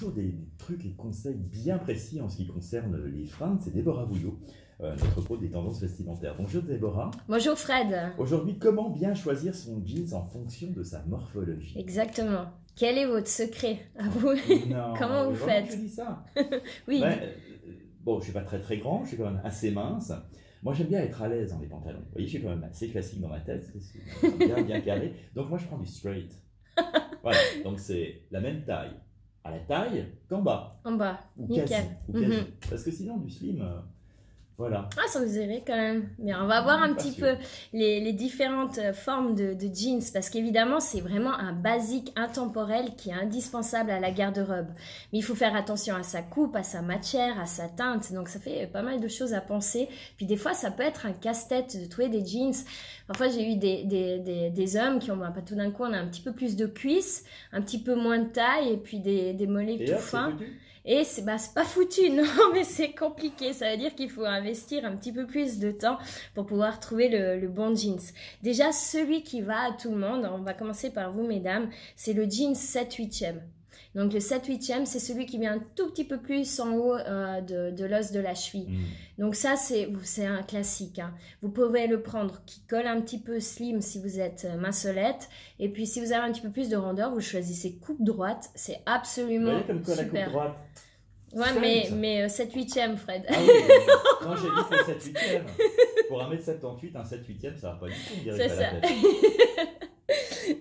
toujours des trucs et conseils bien précis en ce qui concerne les fringues. C'est Déborah Bouillot, notre pro des tendances vestimentaires. Bonjour Déborah. Bonjour Fred. Aujourd'hui, comment bien choisir son jeans en fonction de sa morphologie? Exactement. Quel est votre secret à vous? Non, Comment vous faites? Je dis ça. Oui. Ben, bon, je suis pas très grand, je suis quand même assez mince. Moi, j'aime bien être à l'aise dans les pantalons. Vous voyez, je suis quand même assez classique dans ma tête, c'est bien carré. Donc moi, je prends du straight. Voilà, donc c'est la même taille à la taille qu'en bas. En bas, Ou nickel. quasi, ou quasi. Parce que sinon, du slim, voilà. Ah, ça vous irait quand même. Bien, on va voir un petit peu les différentes formes de jeans parce qu'évidemment, c'est vraiment un basique intemporel qui est indispensable à la garde-robe. Mais il faut faire attention à sa coupe, à sa matière, à sa teinte. Donc, ça fait pas mal de choses à penser. Puis des fois, ça peut être un casse-tête de trouver des jeans. Parfois, j'ai eu des hommes qui ont, bah, tout d'un coup, on a un petit peu plus de cuisses, un petit peu moins de taille et puis des mollets tout fins. Et c'est pas foutu, non, mais c'est compliqué. Ça veut dire qu'il faut investir un petit peu plus de temps pour pouvoir trouver le bon jeans. Déjà, celui qui va à tout le monde, on va commencer par vous, mesdames, c'est le jeans 7/8e. Donc le 7/8e, c'est celui qui vient un tout petit peu plus en haut de l'os de la cheville. Donc ça, c'est un classique. Hein. Vous pouvez le prendre qui colle un petit peu slim si vous êtes mincelette. Et puis si vous avez un petit peu plus de rondeur, vous choisissez coupe droite. C'est absolument comme quoi, super. La coupe droite. Ouais, mais 7/8e, Fred. Ah oui, non, j'ai dit que 7/8e. Pour 1m78, un 7/8e, ça va pas du tout, on dirait. C'est ça.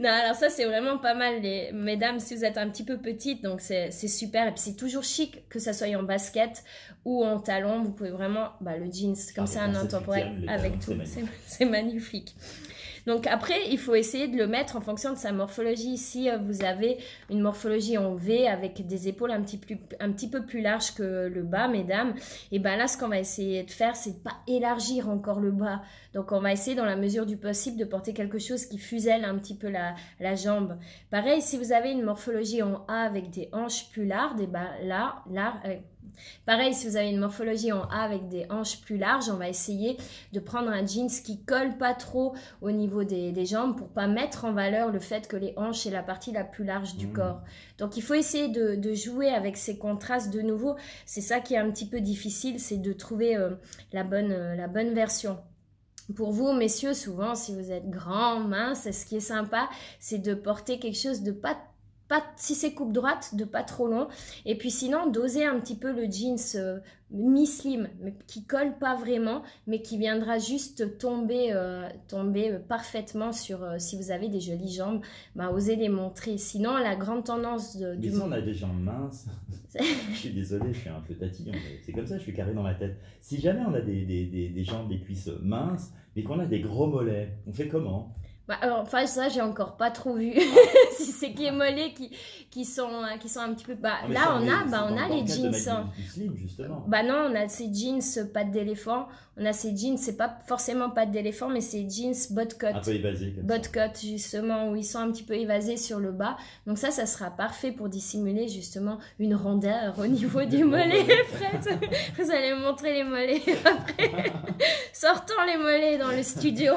Non, alors ça, c'est vraiment pas mal, mesdames, si vous êtes un petit peu petites, donc c'est super. Et puis, c'est toujours chic, que ça soit en basket ou en talon. Vous pouvez vraiment, le jeans, comme ça, un intemporel avec tout. C'est magnifique. Donc après, il faut essayer de le mettre en fonction de sa morphologie. Si vous avez une morphologie en V avec des épaules un petit peu plus larges que le bas, mesdames, et ben là, ce qu'on va essayer de faire, c'est de pas élargir encore le bas. Donc on va essayer dans la mesure du possible de porter quelque chose qui fuselle un petit peu la jambe. Pareil, si vous avez une morphologie en A avec des hanches plus larges, et ben pareil, si vous avez une morphologie en A avec des hanches plus larges, on va essayer de prendre un jeans qui colle pas trop au niveau des jambes pour pas mettre en valeur le fait que les hanches est la partie la plus large du corps. Donc il faut essayer de jouer avec ces contrastes de nouveau. C'est ça qui est un petit peu difficile, c'est de trouver la bonne version. Pour vous, messieurs, souvent, si vous êtes grand, mince, ce qui est sympa, c'est de porter quelque chose de pas si c'est coupe droite, de pas trop long. Et puis sinon, doser un petit peu le jeans mi-slim, mais qui colle pas vraiment, mais qui viendra juste tomber parfaitement sur, si vous avez des jolies jambes, osez les montrer. Sinon, la grande tendance Mais si on a des jambes minces, je suis désolé, je suis un peu tatillon, mais c'est comme ça, je suis carré dans ma tête. Si jamais on a des jambes, des cuisses minces, mais qu'on a des gros mollets, on fait comment? Alors, enfin, ça, j'ai encore pas trop vu. Si c'est que les mollets qui sont un petit peu... là, on a les jeans. Du slim, justement. Non, on a ces jeans pattes d'éléphant. On a ces jeans, c'est pas forcément pattes d'éléphant, mais c'est jeans bot-cut. Un peu évasés. Bot-cut, justement, où ils sont un petit peu évasés sur le bas. Donc ça sera parfait pour dissimuler, justement, une rondeur au niveau du mollet, Fred. Vous allez me montrer les mollets après. Sortons les mollets dans le studio.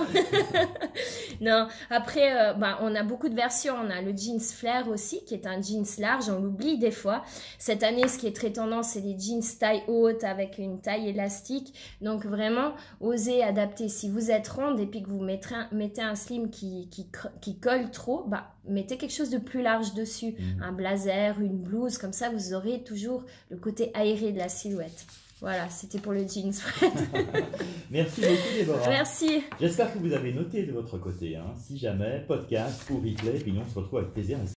Non, après, on a beaucoup de versions. On a le jeans flare aussi, qui est un jeans large. On l'oublie des fois. Cette année, ce qui est très tendance, c'est les jeans taille haute avec une taille élastique. Donc, vraiment, osez adapter. Si vous êtes ronde et puis que vous mettez un slim qui colle trop, mettez quelque chose de plus large dessus. Un blazer, une blouse. Comme ça, vous aurez toujours le côté aéré de la silhouette. Voilà, c'était pour le jeans, Fred. Merci beaucoup, Déborah. Merci. J'espère que vous avez noté de votre côté. Si jamais, podcast ou replay, puis nous on se retrouve avec plaisir.